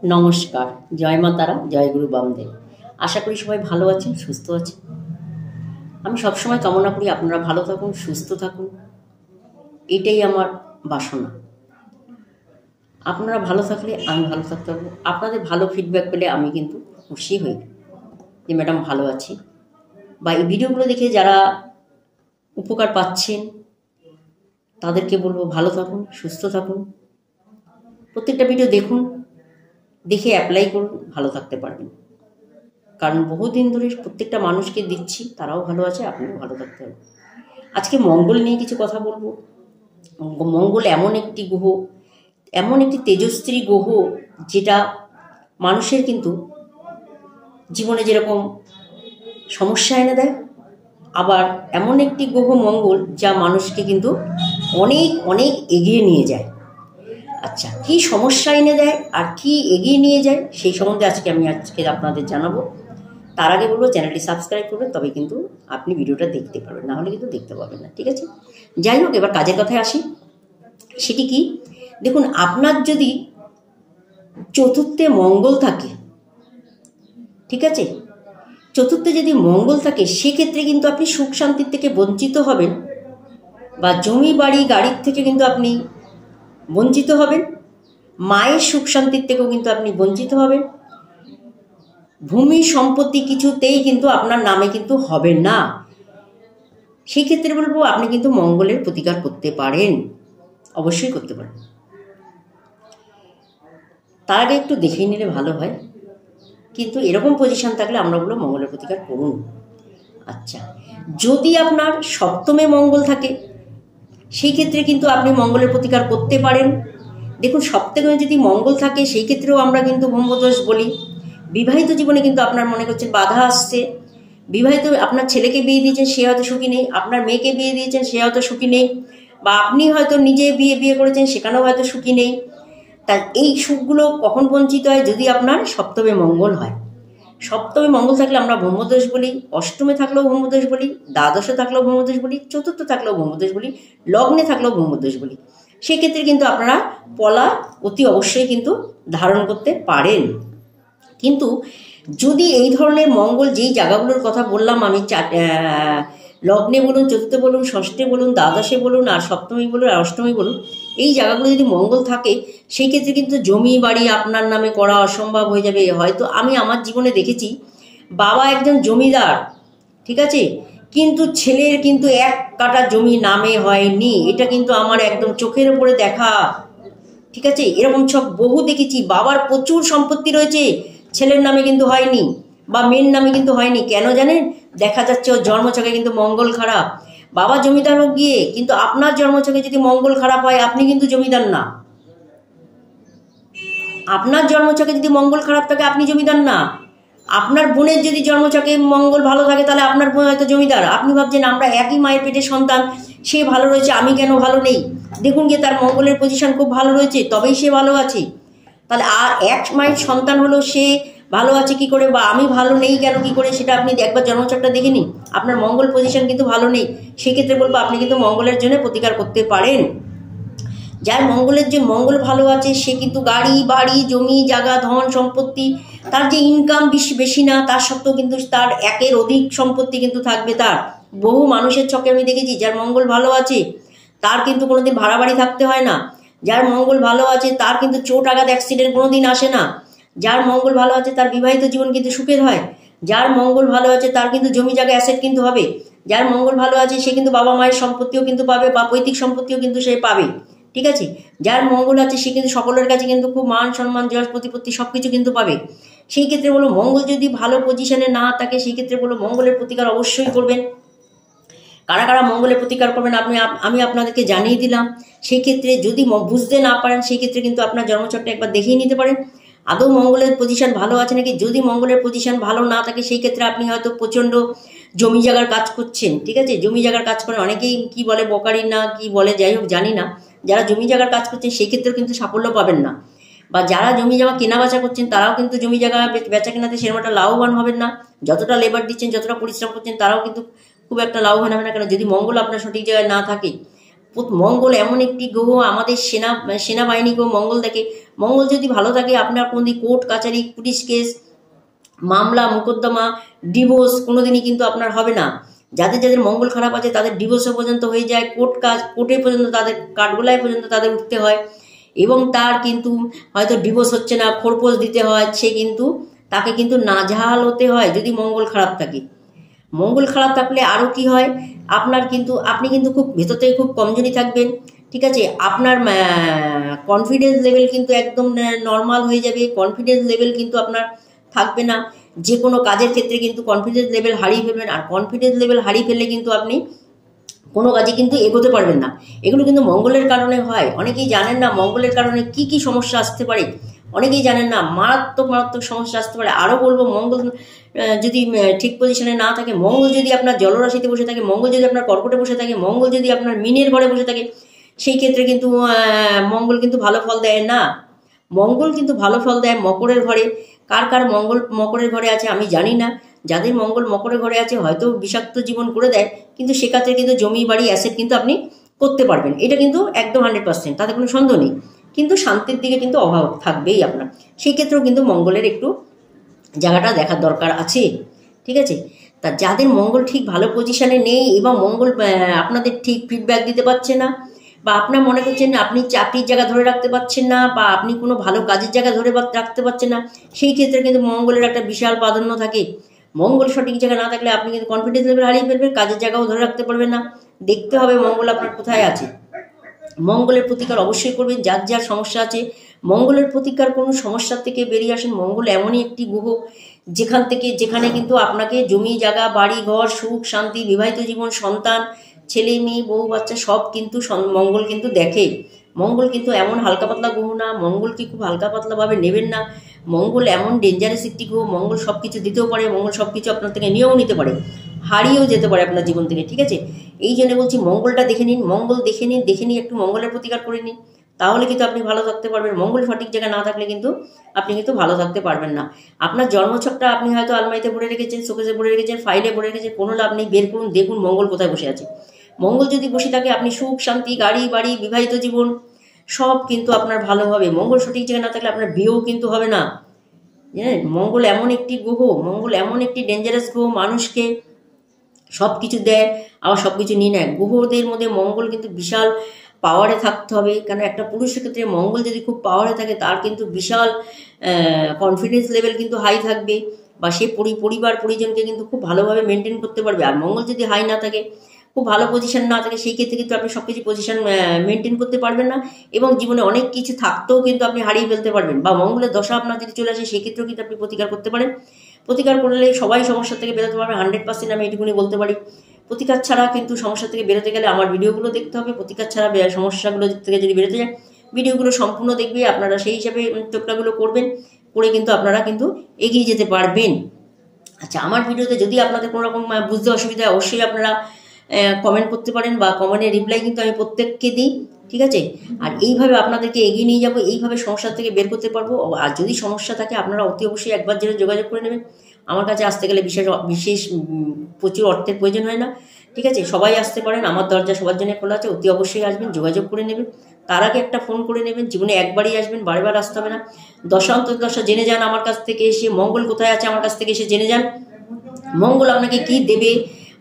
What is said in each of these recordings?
নমস্কার, জয় মা তারা, জয় গুরু বামদেব। আশা করি সবাই ভালো আছেন, সুস্থ আছেন। আমি সবসময় কামনা করি আপনারা ভালো থাকুন, সুস্থ থাকুন, এটাই আমার বাসনা। আপনারা ভালো থাকলে আমি ভালো থাকতে পারবো। আপনাদের ভালো ফিডব্যাক পেলে আমি কিন্তু খুশি হই যে ম্যাডাম ভালো আছি, বা এই ভিডিওগুলো দেখে যারা উপকার পাচ্ছেন তাদেরকে বলবো ভালো থাকুন, সুস্থ থাকুন, প্রত্যেকটা ভিডিও দেখুন, দেখে অ্যাপ্লাই করুন, ভালো থাকতে পারবেন। কারণ বহুদিন ধরে প্রত্যেকটা মানুষকে দিচ্ছি, তারাও ভালো আছে, আপনিও ভালো থাকতে হবে। আজকে মঙ্গল নিয়ে কিছু কথা বলবো। মঙ্গল এমন একটি গ্রহ, এমন একটি তেজস্ত্রী গ্রহ, যেটা মানুষের কিন্তু জীবনে যেরকম সমস্যা এনে দেয়, আবার এমন একটি গ্রহ মঙ্গল যা মানুষকে কিন্তু অনেক অনেক এগিয়ে নিয়ে যায়। আচ্ছা, কি সমস্যা এনে দেয় আর কি এগিয়ে নিয়ে যায় সেই সম্বন্ধে আমি আপনাদের জানাবো। তার আগে বলবো চ্যানেলটি সাবস্ক্রাইব করবেন, তবে কিন্তু আপনি ভিডিওটা দেখতে পারবেন, না হলে কিন্তু দেখতে পাবেন না, ঠিক আছে? যাই হোক, এবার কাজের কথায় আসি। সেটি কি, দেখুন, আপনার যদি চতুর্থে মঙ্গল থাকে, ঠিক আছে, চতুর্থে যদি মঙ্গল থাকে, সেক্ষেত্রে কিন্তু আপনি সুখ শান্তির থেকে বঞ্চিত হবেন, বা জমি বাড়ি গাড়ির থেকে কিন্তু আপনি বঞ্চিত হবেন, মায়ের সুখ শান্তির থেকেও কিন্তু আপনি বঞ্চিত হবেন, ভূমি সম্পত্তি কিছুতেই কিন্তু আপনার নামে কিন্তু হবে না। সেই ক্ষেত্রে বলবো আপনি কিন্তু মঙ্গলের প্রতিকার করতে পারেন, অবশ্যই করতে পারেন। তার আগে একটু দেখে নিলে ভালো হয়, কিন্তু এরকম পজিশন থাকলে আমরা বলবো মঙ্গলের প্রতিকার করুন। আচ্ছা, যদি আপনার সপ্তমে মঙ্গল থাকে, সেই ক্ষেত্রে কিন্তু আপনি মঙ্গলের প্রতিকার করতে পারেন। দেখুন, সপ্তমে যদি মঙ্গল থাকে, সেই ক্ষেত্রেও আমরা কিন্তু ব্রহ্মদোষ বলি। বিবাহিত জীবনে কিন্তু আপনার মনে করছেন বাধা আসছে, বিবাহিত আপনার ছেলেকে বিয়ে দিয়েছেন, সে হয়তো সুখী নেই, আপনার মেয়েকে বিয়ে দিয়েছেন, সে হয়তো সুখী নেই, বা আপনি হয়তো নিজে বিয়ে করেছেন, সেখানেও হয়তো সুখী নেই। তাই এই সুখগুলো কখন বঞ্চিত হয়? যদি আপনার সপ্তমে মঙ্গল হয়। সপ্তমে মঙ্গল থাকলে আমরা ব্রহ্মদোষ বলি, অষ্টমে থাকলেও ব্রহ্মদোষ বলি, দ্বাদশে থাকলেও ব্রহ্মদোষ বলি, চতুর্থ থাকলেও ব্রহ্মদোষ বলি, লগ্নে থাকলেও ব্রহ্মদোষ বলি। সেক্ষেত্রে কিন্তু আপনারা পলা অতি অবশ্যই কিন্তু ধারণ করতে পারেন। কিন্তু যদি এই ধরনের মঙ্গল, যেই জায়গাগুলোর কথা বললাম আমি, লগ্নে বলুন, চতুর্থে বলুন, ষষ্ঠে বলুন, দ্বাদশে বলুন, আর সপ্তমী বলুন, আর অষ্টমী বলুন, এই জায়গাগুলো যদি মঙ্গল থাকে, সেই ক্ষেত্রে কিন্তু জমি বাড়ি আপনার নামে করা অসম্ভব হয়ে যাবে। হয়তো আমি আমার জীবনে দেখেছি, বাবা একজন জমিদার, ঠিক আছে, কিন্তু ছেলের কিন্তু এক কাঠা জমি নামে হয়নি। এটা কিন্তু আমার একদম চোখের উপরে দেখা, ঠিক আছে? এরকম সব বহু দেখেছি। বাবার প্রচুর সম্পত্তি রয়েছে, ছেলের নামে কিন্তু হয়নি, বা মেয়ের নামে কিন্তু হয়নি। কেন জানেন? দেখা যাচ্ছে ওর জন্মছকে কিন্তু মঙ্গল খারাপ। বাবা জমিদার হোক গিয়ে, কিন্তু আপনার জন্মছকে যদি মঙ্গল খারাপ হয়, আপনি কিন্তু জমিদার না। আপনার জন্মছকে যদি মঙ্গল খারাপ থাকে, আপনি জমিদার না। আপনার বোনের যদি জন্মছকে মঙ্গল ভালো থাকে, তাহলে আপনার বোন হয়তো জমিদার। আপনি ভাবছেন আমরা একই মায়ের পেটের সন্তান, সে ভালো রয়েছে, আমি কেন ভালো নেই? দেখুন গিয়ে তার মঙ্গলের পজিশন খুব ভালো রয়েছে, তবেই সে ভালো আছে। তাহলে আর এক মায়ের সন্তান হলো, সে ভালো আছে কি করে, বা আমি ভালো নেই কেন, কি করে, সেটা আপনি একবার জন্মছকটা দেখে নিন। আপনার মঙ্গল পজিশন কিন্তু ভালো নেই, সেক্ষেত্রে বলবো আপনি কিন্তু মঙ্গলের জন্য প্রতিকার করতে পারেন। যার মঙ্গলের যে মঙ্গল ভালো আছে, সে কিন্তু গাড়ি বাড়ি জমি জায়গা ধন সম্পত্তি, তার যে ইনকাম বেশি না, তার সত্ত্বেও কিন্তু তার একের অধিক সম্পত্তি কিন্তু থাকবে। তার বহু মানুষের ছকে আমি দেখেছি, যার মঙ্গল ভালো আছে তার কিন্তু কোনোদিন ভাড়া বাড়ি থাকতে হয় না। যার মঙ্গল ভালো আছে তার কিন্তু চোট আঘাত অ্যাক্সিডেন্ট কোনোদিন আসে না। যার মঙ্গল ভালো আছে তার বিবাহিত জীবন কিন্তু সুখের হয়। যার মঙ্গল ভালো আছে তার কিন্তু জমি জায়গা অ্যাসেট কিন্তু হবে। যার মঙ্গল ভালো আছে সে কিন্তু বাবা মায়ের সম্পত্তিও কিন্তু পাবে, বা পৈতৃক সম্পত্তিও কিন্তু সে পাবে, ঠিক আছে? যার মঙ্গল আছে সে কিন্তু সকলের কাছে কিন্তু খুব মান সম্মান যশ প্রতিপত্তি সবকিছু কিন্তু পাবে। সেই ক্ষেত্রে বলো, মঙ্গল যদি ভালো পজিশনে না থাকে, সেই ক্ষেত্রে বলো মঙ্গলের প্রতিকার অবশ্যই করবেন। কারা কারা মঙ্গলের প্রতিকার করবেন আমি আপনাদেরকে জানিয়ে দিলাম। সেই ক্ষেত্রে যদি বুঝতে না পারেন, সেই ক্ষেত্রে কিন্তু আপনার জন্মছকটা একবার দেখিয়ে নিতে পারেন আদৌ মঙ্গলের পজিশন ভালো আছে নাকি। যদি মঙ্গলের পজিশন ভালো না থাকে, সেই ক্ষেত্রে আপনি হয়তো প্রচণ্ড জমি জায়গার কাজ করছেন, ঠিক আছে? জমি জায়গার কাজ করেন, অনেকেই কি বলে বকারি না কি বলে, যাই হোক জানি না। যারা জমি জায়গার কাজ করছেন সেই ক্ষেত্রেও কিন্তু সাফল্য পাবেন না। বা যারা জমি জায়গা কেনা বেচা করছেন, তারাও কিন্তু জমি জায়গা বেচা কেনাতে সেরকম একটা লাভবান হবেন না। যতটা লেবার দিচ্ছেন, যতটা পরিশ্রম করছেন, তারাও কিন্তু খুব একটা লাভবান হবে না। কেন? যদি মঙ্গল আপনার সঠিক জায়গায় না থাকে, মঙ্গল এমন একটি গ্রহ, আমাদের সেনাবাহিনীকেও মঙ্গল দেখে। মঙ্গল যদি ভালো থাকে আপনার কোনোদিন কোর্ট কাচারি, পুলিশ কেস, মামলা মোকদ্দমা, ডিভোর্স কোনোদিনই কিন্তু আপনার হবে না। যাদের যাদের মঙ্গল খারাপ আছে তাদের ডিভোর্সও পর্যন্ত হয়ে যায়, কোর্টে পর্যন্ত তাদের কাঠগোলায় পর্যন্ত তাদের উঠতে হয়, এবং তার কিন্তু হয়তো ডিভোর্স হচ্ছে না, খোরপোশ দিতে হয়, সে কিন্তু তাকে কিন্তু নাজেহাল হতে হয় যদি মঙ্গল খারাপ থাকে। মঙ্গল খারাপ থাকলে আরও কি হয়, আপনার কিন্তু আপনি কিন্তু খুব ভেতর থেকে খুব কমজোরি থাকবেন, ঠিক আছে। আপনার কনফিডেন্স লেভেল কিন্তু একদম নর্মাল হয়ে যাবে, কনফিডেন্স লেভেল কিন্তু আপনার থাকবে না। যে কোনো কাজের ক্ষেত্রে কিন্তু কনফিডেন্স লেভেল হারিয়ে ফেলবেন, আর কনফিডেন্স লেভেল হারিয়ে ফেললে কিন্তু আপনি কোনো কাজে কিন্তু এগোতে পারবেন না। এগুলো কিন্তু মঙ্গলের কারণে হয়। অনেকেই জানেন না মঙ্গলের কারণে কি কি সমস্যা আসতে পারে, অনেকেই জানেন না। মারাত্মক মারাত্মক সমস্যা আসতে পারে। আরও বলবো, মঙ্গল যদি ঠিক পজিশনে না থাকে, মঙ্গল যদি আপনার জলরাশিতে বসে থাকে, মঙ্গল যদি আপনার কর্কটে বসে থাকে, মঙ্গল যদি আপনার মিনের ঘরে বসে থাকে, সেই ক্ষেত্রে কিন্তু মঙ্গল কিন্তু ভালো ফল দেয় না। মঙ্গল কিন্তু ভালো ফল দেয় মকরের ঘরে। কার কার মঙ্গল মকরের ঘরে আছে আমি জানি না। যাদের মঙ্গল মকরের ঘরে আছে হয়তো বিষাক্ত জীবন করে দেয়, কিন্তু সেক্ষেত্রে কিন্তু জমি বাড়ি অ্যাসেট কিন্তু আপনি করতে পারবেন, এটা কিন্তু একদম 100%, তাতে কোনো সন্দেহ নেই। কিন্তু শান্তির দিকে কিন্তু অভাব থাকবেই আপনার। সেই ক্ষেত্রেও কিন্তু মঙ্গলের একটু জায়গাটা দেখার দরকার আছে, ঠিক আছে। তা যাদের মঙ্গল ঠিক ভালো পজিশনে নেই এবং মঙ্গল আপনাদের ঠিক ফিডব্যাক দিতে পারছে না, বা আপনার মনে করছেন আপনি চাকরির জায়গা ধরে রাখতে পারছেন না, বা আপনি কোনো ভালো কাজের জায়গা ধরে রাখতে পারছেন না, সেই ক্ষেত্রে কিন্তু মঙ্গলের একটা বিশাল প্রাধান্য থাকে। মঙ্গল সঠিক জায়গা না থাকলে আপনি কিন্তু কনফিডেন্স লেভেল হারিয়ে ফেলবেন, কাজের জায়গাও ধরে রাখতে পারবেন না। দেখতে হবে মঙ্গল আপনার কোথায় আছে। মঙ্গলের প্রতিকার অবশ্যই করবেন। যার যার সমস্যা আছে মঙ্গলের প্রতিকার কোনো সমস্যার থেকে বেরিয়ে আসেন। মঙ্গল এমনই একটি গ্রহ যেখানে কিন্তু আপনাকে জমি জায়গা, বাড়ি ঘর, সুখ শান্তি, বিবাহিত জীবন, সন্তান, ছেলে মেয়ে, বউ বাচ্চা সব কিন্তু মঙ্গল কিন্তু দেখে। মঙ্গল কিন্তু এমন হালকা পাতলা গ্রহ না, মঙ্গলকে খুব হালকা পাতলাভাবে নেবেন না। মঙ্গল এমন ডেঞ্জারাস একটি গ্রহ, মঙ্গল সব কিছু দিতেও পারে, মঙ্গল সব কিছু আপনার থেকে নিয়েও নিতে পারে, হারিয়েও যেতে পারে আপনার জীবন থেকে, ঠিক আছে। এই জন্য বলছি মঙ্গলটা দেখে নিন, মঙ্গল দেখে নিন একটু মঙ্গলের প্রতিকার করে নিন, তাহলে কিন্তু আপনি ভালো থাকতে পারবেন। মঙ্গল সঠিক জায়গায় না থাকলে কিন্তু আপনি কিন্তু ভালো থাকতে পারবেন না। আপনার জন্মছকটা আপনি হয়তো আলমারিতে ভরে রেখেছেন, শোকেসে ভরে রেখেছেন, ফাইলে ভরে রেখেছেন, কোনো লাভ নেই। বের করুন, দেখুন মঙ্গল কোথায় বসে আছে। মঙ্গল যদি বসে থাকে আপনি সুখ শান্তি, গাড়ি বাড়ি, বিবাহিত জীবন সব কিন্তু আপনার ভালো হবে। মঙ্গল সঠিক জায়গায় না থাকলে আপনার বিয়েও কিন্তু হবে না। হ্যাঁ, মঙ্গল এমন একটি গ্রহ, মঙ্গল এমন একটি ডেঞ্জারাস গ্রহ, মানুষকে সব কিছু দেয় আবার সব কিছু নিয়ে নেয়। গ্রহদের মধ্যে মঙ্গল কিন্তু বিশাল পাওয়ারে থাকতে হবে, কারণ একটা পুরুষের ক্ষেত্রে মঙ্গল যদি খুব পাওয়ারে থাকে তার কিন্তু বিশাল কনফিডেন্স লেভেল কিন্তু হাই থাকবে, বা সে পরিবার পরিজনকে কিন্তু খুব ভালোভাবে মেনটেন করতে পারবে। আর মঙ্গল যদি হাই না থাকে, খুব ভালো পজিশন না থাকে, সেই ক্ষেত্রে কিন্তু আপনি সব কিছু পজিশন মেনটেন করতে পারবেন না, এবং জীবনে অনেক কিছু থাকতেও কিন্তু আপনি হারিয়ে ফেলতে পারবেন। বা মঙ্গলের দশা আপনার যদি চলে আসে সেই ক্ষেত্রেও কিন্তু আপনি প্রতিকার করতে পারেন। প্রতিকার করলে সবাই সমস্যা থেকে বেরোতে পারবে 100%, আমি এটুকুনি বলতে পারি। প্রতিকার ছাড়া কিন্তু সমস্যা থেকে বেরোতে গেলে আমার ভিডিওগুলো দেখতে হবে। প্রতিকার ছাড়া সমস্যাগুলো থেকে যদি বেরোতে যায়, ভিডিওগুলো সম্পূর্ণ দেখবে, আপনারা সেই হিসাবে টোটকাগুলো করবেন, করে কিন্তু আপনারা কিন্তু এগিয়ে যেতে পারবেন। আচ্ছা, আমার ভিডিওতে যদি আপনাদের কোনো রকম বুঝতে অসুবিধা হয় অবশ্যই আপনারা কমেন্ট করতে পারেন, বা কমেন্টের রিপ্লাই কিন্তু আমি প্রত্যেককে দিই, ঠিক আছে। আর এইভাবে আপনাদেরকে এগিয়ে নিয়ে যাব, এইভাবে সমস্যা থেকে বের করতে পারবো। আর যদি সমস্যা থাকে আপনারা অতি অবশ্যই একবার যেন যোগাযোগ করে নেবেন। আমার কাছে আসতে গেলে বিশেষ প্রচুর অর্থের প্রয়োজন হয় না, ঠিক আছে। সবাই আসতে পারেন, আমার দরজা সবার জন্য খোলা আছে, অতি অবশ্যই আসবেন, যোগাযোগ করে নেবেন। তার আগে একটা ফোন করে নেবেন। জীবনে একবারই আসবেন, বারবার আসতে হবে না। দশা অন্তর্দশা জেনে যান আমার কাছ থেকে এসে, মঙ্গল কোথায় আছে আমার কাছ থেকে এসে জেনে যান। মঙ্গল আপনাকে কি দেবে,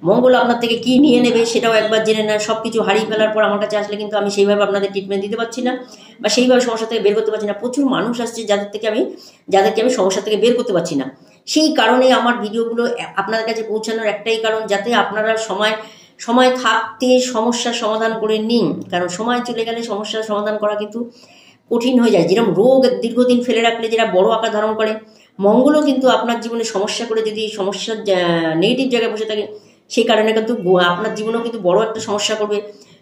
মঙ্গল আপনার থেকে কি নিয়ে নেবে সেটাও একবার জেনে নেন। সব কিছু হারিয়ে ফেলার পর আমার কাছে আসলে কিন্তু আমি সেইভাবে আপনাদের ট্রিটমেন্ট দিতে পারছি না, বা সেইভাবে সমস্যা থেকে বের করতে পারছি না। প্রচুর মানুষ আসছে যাদেরকে আমি সমস্যা থেকে বের করতে পারছি না। সেই কারণে আমার ভিডিওগুলো আপনাদের কাছে পৌঁছানোর একটাই কারণ, যাতে আপনারা সময় থাকতে সমস্যার সমাধান করে নিন। কারণ সময় চলে গেলে সমস্যার সমাধান করা কিন্তু কঠিন হয়ে যায়। যেরকম রোগ দীর্ঘদিন ফেলে রাখলে যেটা বড় আকার ধারণ করে, মঙ্গলও কিন্তু আপনার জীবনে সমস্যা করে যদি সমস্যার নেগেটিভ জায়গায় বসে থাকে, সেই কারণে কিন্তু আপনার জীবনেও কিন্তু বড় একটা সমস্যা করবে।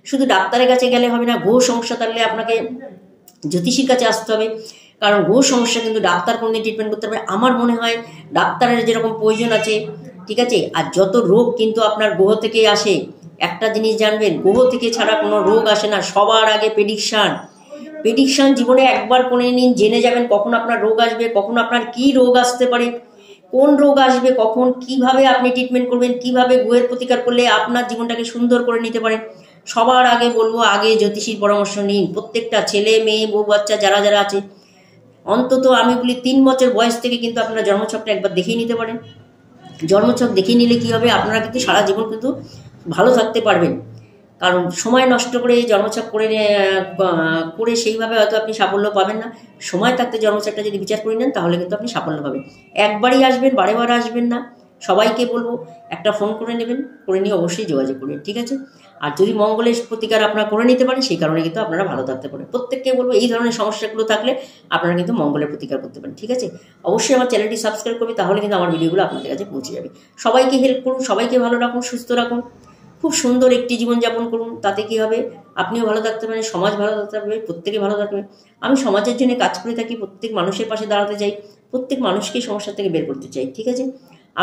শুধু ডাক্তারের কাছে গেলে হবে না, গ্রহ সমস্যা থাকলে আপনাকে জ্যোতিষীর কাছে আসতে হবে। কারণ গ্রহ সমস্যা কিন্তু ডাক্তার কোনদিন ট্রিটমেন্ট করতে পারবে। আমার মনে হয় ডাক্তারের যেরকম প্রয়োজন আছে, ঠিক আছে, আর যত রোগ কিন্তু আপনার গ্রহ থেকেই আসে। একটা জিনিস জানবেন, গ্রহ থেকে ছাড়া কোনো রোগ আসে না। সবার আগে প্রেডিকশন জীবনে একবার করে নিন, জেনে যাবেন কখন আপনার রোগ আসবে, কখন আপনার কি রোগ আসতে পারে, কোন রোগ আসবে কখন, কিভাবে আপনি ট্রিটমেন্ট করবেন, কিভাবে গ্রহের প্রতিকার করলে আপনার জীবনটাকে সুন্দর করে নিতে পারেন। সবার আগে বলবো, আগে জ্যোতিষীর পরামর্শ নিন। প্রত্যেকটা ছেলে মেয়ে বউ বাচ্চা যারা যারা আছে, অন্তত আমি বলি 3 বছর বয়স থেকে কিন্তু আপনারা জন্মছকটা একবার দেখিয়ে নিতে পারেন। জন্মছক দেখিয়ে নিলে কী হবে, আপনারা কিন্তু সারা জীবন কিন্তু ভালো থাকতে পারবেন। কারণ সময় নষ্ট করে জন্মছক করে সেইভাবে হয়তো আপনি সাফল্য পাবেন না। সময় থাকতে জন্মছকটা যদি বিচার করে নেন তাহলে কিন্তু আপনি সাফল্য পাবেন। একবারই আসবেন, বারে বারে আসবেন না। সবাইকে বলবো একটা ফোন করে নেবেন, করে নিয়ে অবশ্যই যোগাযোগ করবেন, ঠিক আছে? আর যদি মঙ্গলের প্রতিকার আপনারা করে নিতে পারেন, সেই কারণে কিন্তু আপনারা ভালো থাকতে পারেন। প্রত্যেককে বলবো এই ধরনের সমস্যাগুলো থাকলে আপনারা কিন্তু মঙ্গলের প্রতিকার করতে পারেন, ঠিক আছে? অবশ্যই আমার চ্যানেলটি সাবস্ক্রাইব করবে, তাহলে কিন্তু আমার ভিডিওগুলো আপনাদের কাছে পৌঁছে যাবে। সবাইকে হেল্প করুন, সবাইকে ভালো রাখুন, সুস্থ রাখুন, খুব সুন্দর একটি জীবনযাপন করুন। তাতে কী হবে, আপনিও ভালো থাকতে পারেন, সমাজ ভালো থাকতে পারবে, প্রত্যেকে ভালো থাকবে। আমি সমাজের জন্য কাজ করে থাকি, প্রত্যেক মানুষের পাশে দাঁড়াতে চাই, প্রত্যেক মানুষকে সমস্যা থেকে বের করতে চাই, ঠিক আছে?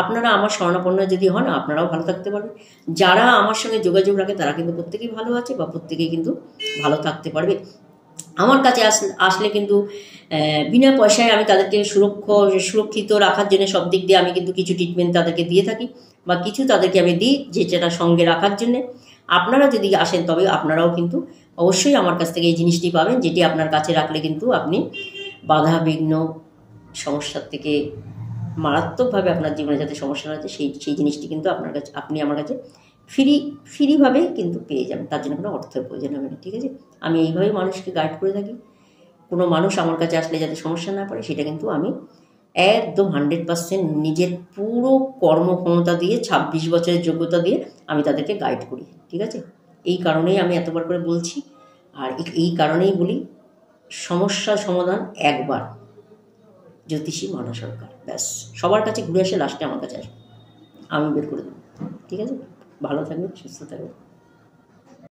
আপনারা আমার শরণাপন্ন যদি হন, আপনারাও ভালো থাকতে পারবেন। যারা আমার সঙ্গে যোগাযোগ রাখে তারা কিন্তু প্রত্যেকেই ভালো আছে বা প্রত্যেকেই কিন্তু ভালো থাকতে পারবে। আমার কাছে আসলে কিন্তু বিনা পয়সায় আমি তাদেরকে সুরক্ষিত রাখার জন্য সব দিক দিয়ে আমি কিন্তু কিছু ট্রিটমেন্ট তাদেরকে দিয়ে থাকি, বা কিছু তাদেরকে আমি দিই যেটা সঙ্গে রাখার জন্যে। আপনারা যদি আসেন তবে আপনারাও কিন্তু অবশ্যই আমার কাছ থেকে এই জিনিসটি পাবেন, যেটি আপনার কাছে রাখলে কিন্তু আপনি বাধা বিঘ্ন সমস্যার থেকে মারাত্মকভাবে আপনার জীবনে যাতে সমস্যা রয়েছে সেই জিনিসটি কিন্তু আপনি আমার কাছে ফ্রিভাবে কিন্তু পেয়ে যাবেন। তার জন্য কোনো অর্থের প্রয়োজন হবে না, ঠিক আছে? আমি এইভাবেই মানুষকে গাইড করে থাকি। কোনো মানুষ আমার কাছে আসলে যাতে সমস্যা না পড়ে, সেটা কিন্তু আমি একদম 100% নিজের পুরো কর্মক্ষমতা দিয়ে 26 বছরের যোগ্যতা দিয়ে আমি তাদেরকে গাইড করি, ঠিক আছে? এই কারণেই আমি এতবার করে বলছি, আর এই কারণেই বলি সমস্যা সমাধান একবার, জ্যোতিষী মানা সরকার। ব্যাস, সবার কাছে ঘুরে আসে, লাস্টে আমার কাছে আসবে, আমি বের করে দেবো, ঠিক আছে? ভালো থাকবেন, সুস্থ থাকবেন।